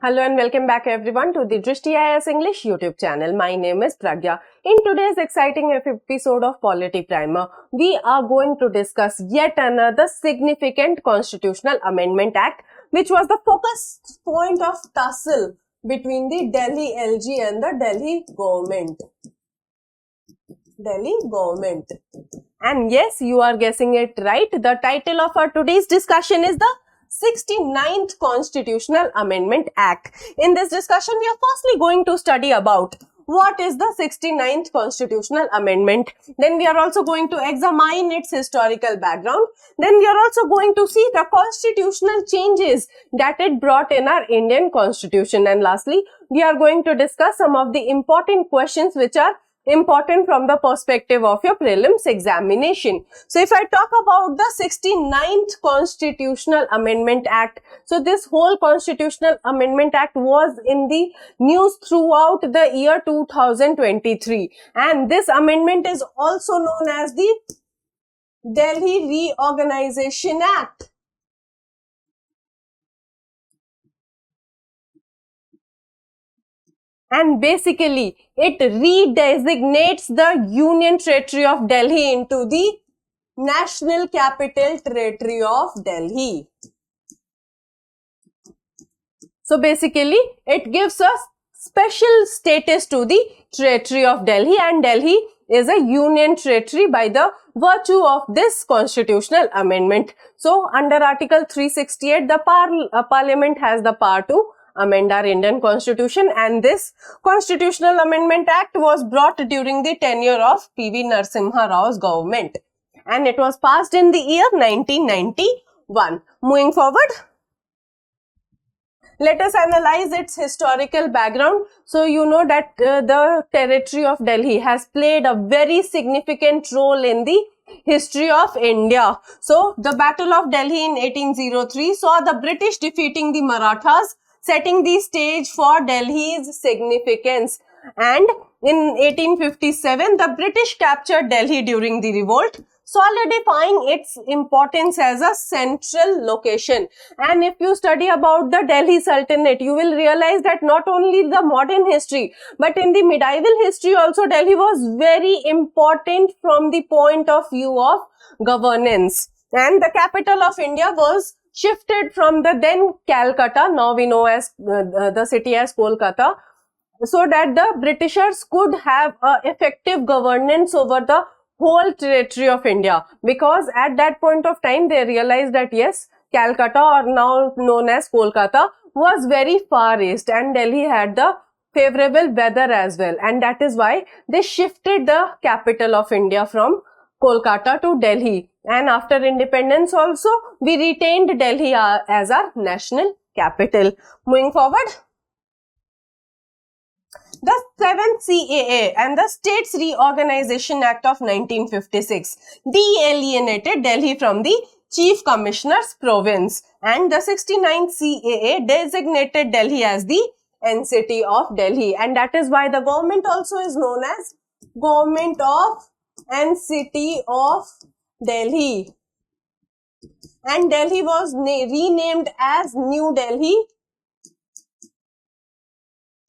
Hello and welcome back everyone to the Drishti IAS English YouTube channel. My name is Pragya. In today's exciting episode of Polity Primer, we are going to discuss yet another significant Constitutional Amendment Act, which was the focus point of tussle between the Delhi LG and the Delhi government. And yes, you are guessing it right. The title of our today's discussion is the 69th Constitutional Amendment Act. In this discussion, we are firstly going to study about what is the 69th Constitutional Amendment. Then we are also going to examine its historical background. Then we are also going to see the constitutional changes that it brought in our Indian Constitution. And lastly, we are going to discuss some of the important questions which are important from the perspective of your prelims examination. So if I talk about the 69th Constitutional Amendment Act, so this whole Constitutional Amendment Act was in the news throughout the year 2023, and this amendment is also known as the Delhi Reorganization Act. And basically, it redesignates the Union Territory of Delhi into the National Capital Territory of Delhi. So basically, it gives a special status to the Territory of Delhi, and Delhi is a Union Territory by the virtue of this constitutional amendment. So under Article 368, the Parliament has the power to amend our Indian Constitution, and this Constitutional Amendment Act was brought during the tenure of P.V. Narasimha Rao's government, and it was passed in the year 1991. Moving forward, let us analyze its historical background. So you know that the territory of Delhi has played a very significant role in the history of India. So the Battle of Delhi in 1803 saw the British defeating the Marathas, setting the stage for Delhi's significance. And in 1857, the British captured Delhi during the revolt, solidifying its importance as a central location. And if you study about the Delhi Sultanate, you will realize that not only the modern history, but in the medieval history also, Delhi was very important from the point of view of governance. And the capital of India was shifted from the then Calcutta, now we know as the city as Kolkata, so that the Britishers could have effective governance over the whole territory of India, because at that point of time they realized that yes, Calcutta, or now known as Kolkata, was very far east and Delhi had the favorable weather as well, and that is why they shifted the capital of India from Kolkata to Delhi. And after independence also, we retained Delhi as our national capital. Moving forward, the 7th CAA and the States Reorganization Act of 1956 de-alienated Delhi from the Chief Commissioner's province, and the 69th CAA designated Delhi as the NCT of Delhi, and that is why the government also is known as Government of NCT of Delhi, and Delhi was renamed as New Delhi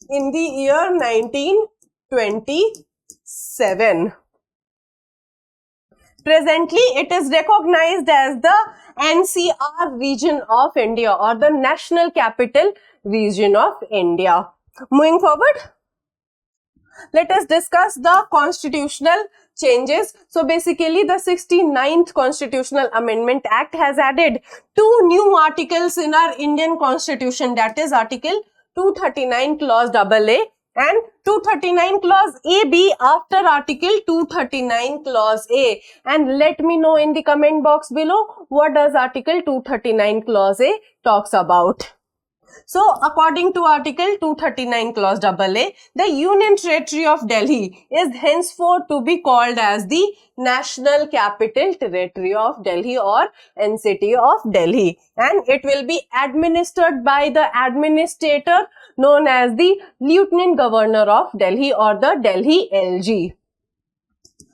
in the year 1927. Presently, it is recognized as the NCR region of India, or the National Capital Region of India. Moving forward, let us discuss the constitutional changes. So basically, the 69th Constitutional Amendment Act has added 2 new articles in our Indian Constitution, that is Article 239 Clause AA and 239 Clause AB after Article 239 Clause A. And let me know in the comment box below, what does Article 239 Clause A talks about. So, according to Article 239 Clause AA, the Union Territory of Delhi is henceforth to be called as the National Capital Territory of Delhi, or NCT of Delhi, and it will be administered by the administrator known as the Lieutenant Governor of Delhi, or the Delhi LG.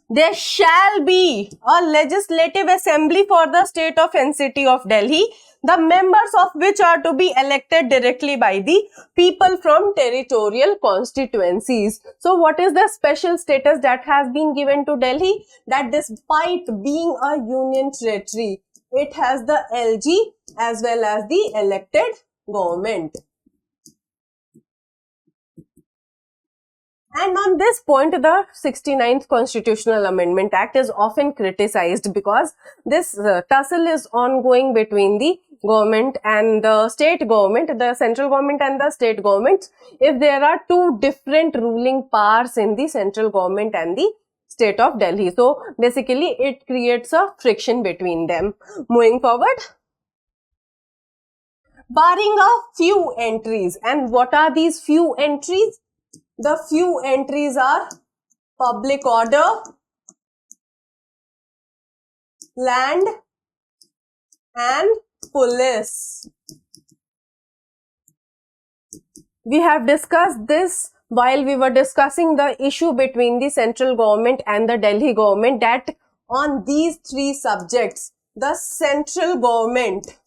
There shall be a legislative assembly for the state of NCT of Delhi, the members of which are to be elected directly by the people from territorial constituencies. So what is the special status that has been given to Delhi? That despite being a union territory, it has the LG as well as the elected government. And on this point, the 69th Constitutional Amendment Act is often criticized because this tussle is ongoing between the government and the state government, the central government and the state government. If there are two different ruling powers in the central government and the state of Delhi. So basically it creates a friction between them. Moving forward. Barring a few entries. And what are these few entries? The few entries are public order, land, and police. We have discussed this while we were discussing the issue between the central government and the Delhi government, that on these three subjects, the central government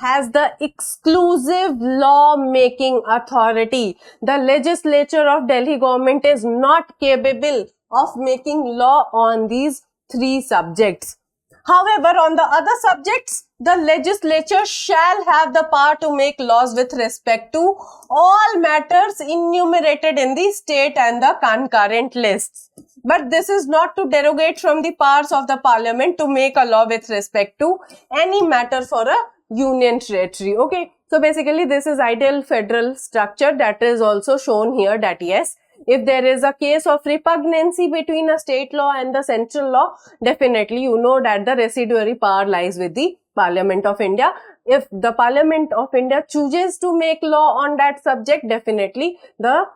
has the exclusive law-making authority. The legislature of Delhi government is not capable of making law on these three subjects. However, on the other subjects, the legislature shall have the power to make laws with respect to all matters enumerated in the state and the concurrent lists. But this is not to derogate from the powers of the parliament to make a law with respect to any matter for a union territory. Okay, so basically this is ideal federal structure that is also shown here, that yes, if there is a case of repugnancy between a state law and the central law, definitely you know that the residuary power lies with the Parliament of India. If the Parliament of India chooses to make law on that subject, definitely the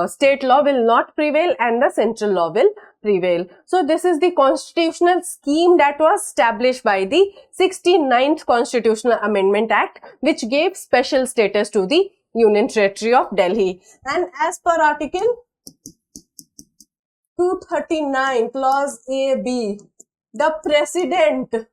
state law will not prevail and the central law will prevail. So this is the constitutional scheme that was established by the 69th Constitutional Amendment Act, which gave special status to the Union Territory of Delhi. And as per Article 239 Clause A-B, the President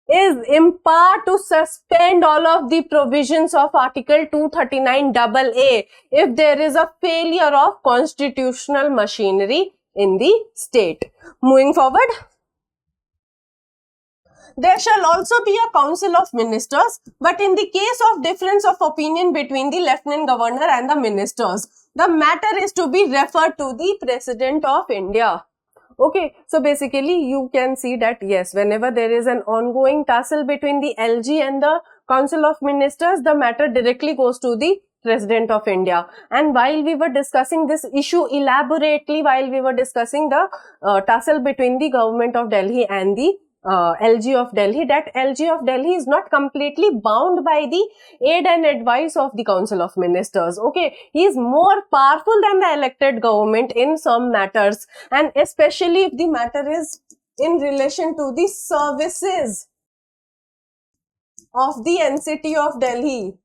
is empowered to suspend all of the provisions of Article 239 AA if there is a failure of constitutional machinery in the state. Moving forward. There shall also be a council of ministers, but in the case of difference of opinion between the Lieutenant Governor and the ministers, the matter is to be referred to the President of India. Okay, so basically you can see that yes, whenever there is an ongoing tussle between the LG and the Council of Ministers, the matter directly goes to the President of India. And while we were discussing this issue elaborately, while we were discussing the tussle between the government of Delhi and the LG of Delhi, that LG of Delhi is not completely bound by the aid and advice of the Council of Ministers. Okay, he is more powerful than the elected government in some matters, and especially if the matter is in relation to the services of the NCT of Delhi.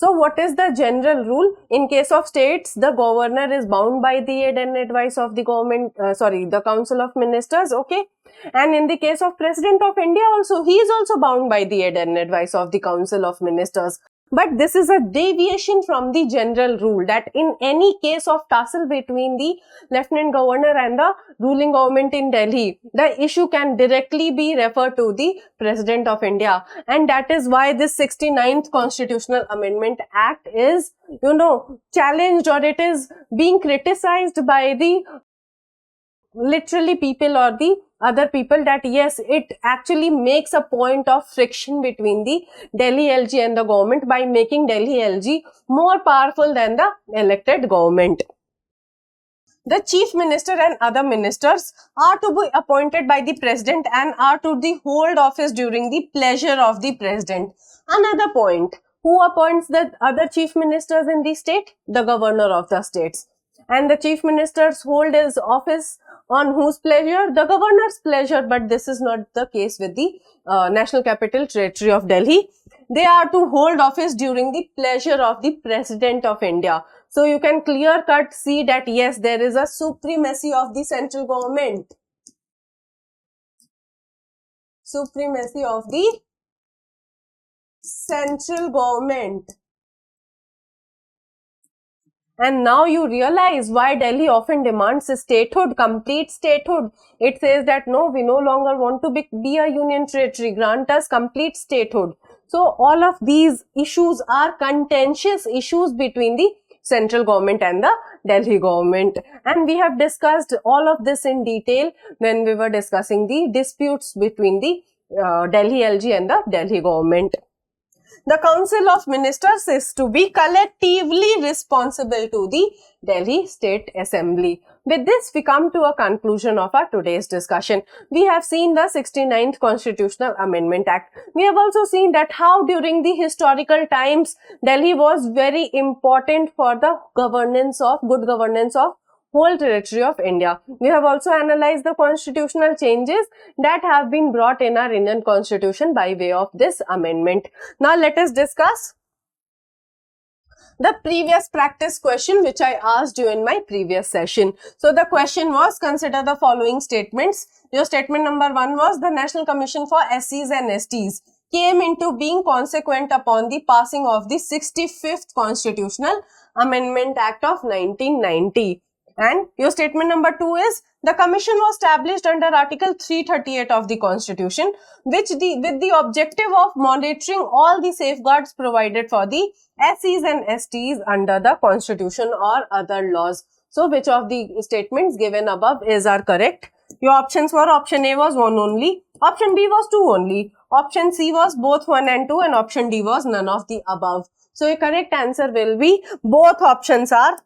So what is the general rule? In case of states, the governor is bound by the aid and advice of the government, the Council of Ministers, okay? And in the case of President of India also, he is also bound by the aid and advice of the Council of Ministers. But this is a deviation from the general rule that in any case of tussle between the Lieutenant Governor and the ruling government in Delhi, the issue can directly be referred to the President of India. And that is why this 69th Constitutional Amendment Act is, challenged, or it is being criticized by the literally people or the other people, that yes, it actually makes a point of friction between the Delhi LG and the government by making Delhi LG more powerful than the elected government. The chief minister and other ministers are to be appointed by the president and are to hold office during the pleasure of the president. Another point, who appoints the other chief ministers in the state? The governor of the states. And the chief ministers hold his office on whose pleasure? The governor's pleasure. But this is not the case with the National Capital Territory of Delhi. They are to hold office during the pleasure of the President of India. So you can clear cut see that yes, there is a supremacy of the central government. Supremacy of the central government. And now you realize why Delhi often demands statehood, complete statehood. It says that no, we no longer want to be a union territory. Grant us complete statehood. So all of these issues are contentious issues between the central government and the Delhi government. And we have discussed all of this in detail when we were discussing the disputes between the Delhi LG and the Delhi government. The Council of Ministers is to be collectively responsible to the Delhi State Assembly. With this, we come to a conclusion of our today's discussion. We have seen the 69th Constitutional Amendment Act. We have also seen that how during the historical times, Delhi was very important for the good governance of whole territory of India. We have also analyzed the constitutional changes that have been brought in our Indian Constitution by way of this amendment. Now let us discuss the previous practice question which I asked you in my previous session. So the question was, consider the following statements. Your statement number 1 was, the National Commission for SCs and STs came into being consequent upon the passing of the 65th Constitutional Amendment Act of 1990. And your statement number 2 is, the commission was established under Article 338 of the Constitution, with the objective of monitoring all the safeguards provided for the SCs and STs under the Constitution or other laws. So, which of the statements given above are correct? Your options were, option A was 1 only, option B was 2 only, option C was both 1 and 2, and option D was none of the above. So, a correct answer will be both options are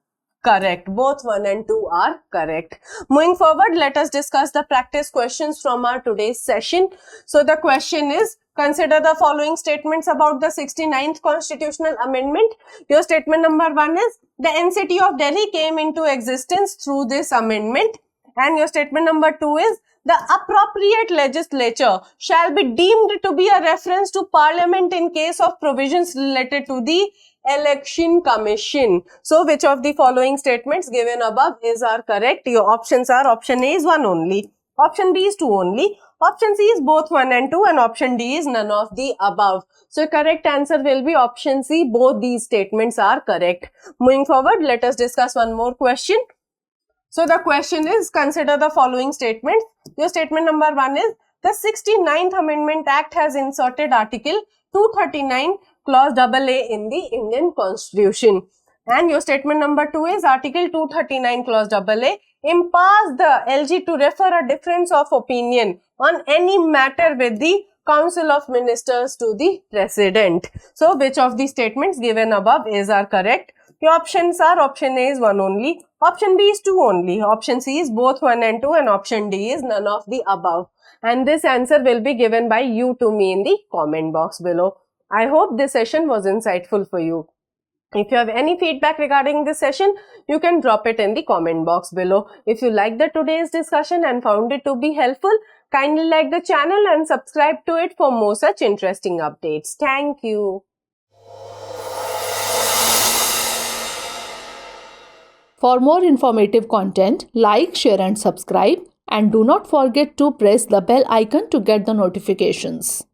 correct. Both 1 and 2 are correct. Moving forward, let us discuss the practice questions from our today's session. So the question is, consider the following statements about the 69th Constitutional Amendment. Your statement number 1 is, the NCT of Delhi came into existence through this amendment. And your statement number 2 is, the appropriate legislature shall be deemed to be a reference to Parliament in case of provisions related to the Election Commission. So, which of the following statements given above are correct? Your options are, option A is 1 only, option B is 2 only, option C is both 1 and 2, and option D is none of the above. So, correct answer will be option C. Both these statements are correct. Moving forward, let us discuss one more question. So, the question is, consider the following statements. Your statement number 1 is, the 69th Amendment Act has inserted Article 239 Clause AA in the Indian Constitution. And your statement number 2 is, Article 239 Clause AA empowers the LG to refer a difference of opinion on any matter with the Council of Ministers to the President. So, which of the statements given above are correct? Your options are, option A is 1 only, option B is 2 only, option C is both 1 and 2, and option D is none of the above. And this answer will be given by you to me in the comment box below. I hope this session was insightful for you. If you have any feedback regarding this session, you can drop it in the comment box below. If you liked today's discussion and found it to be helpful, kindly like the channel and subscribe to it for more such interesting updates. Thank you. For more informative content, like, share and subscribe, and do not forget to press the bell icon to get the notifications.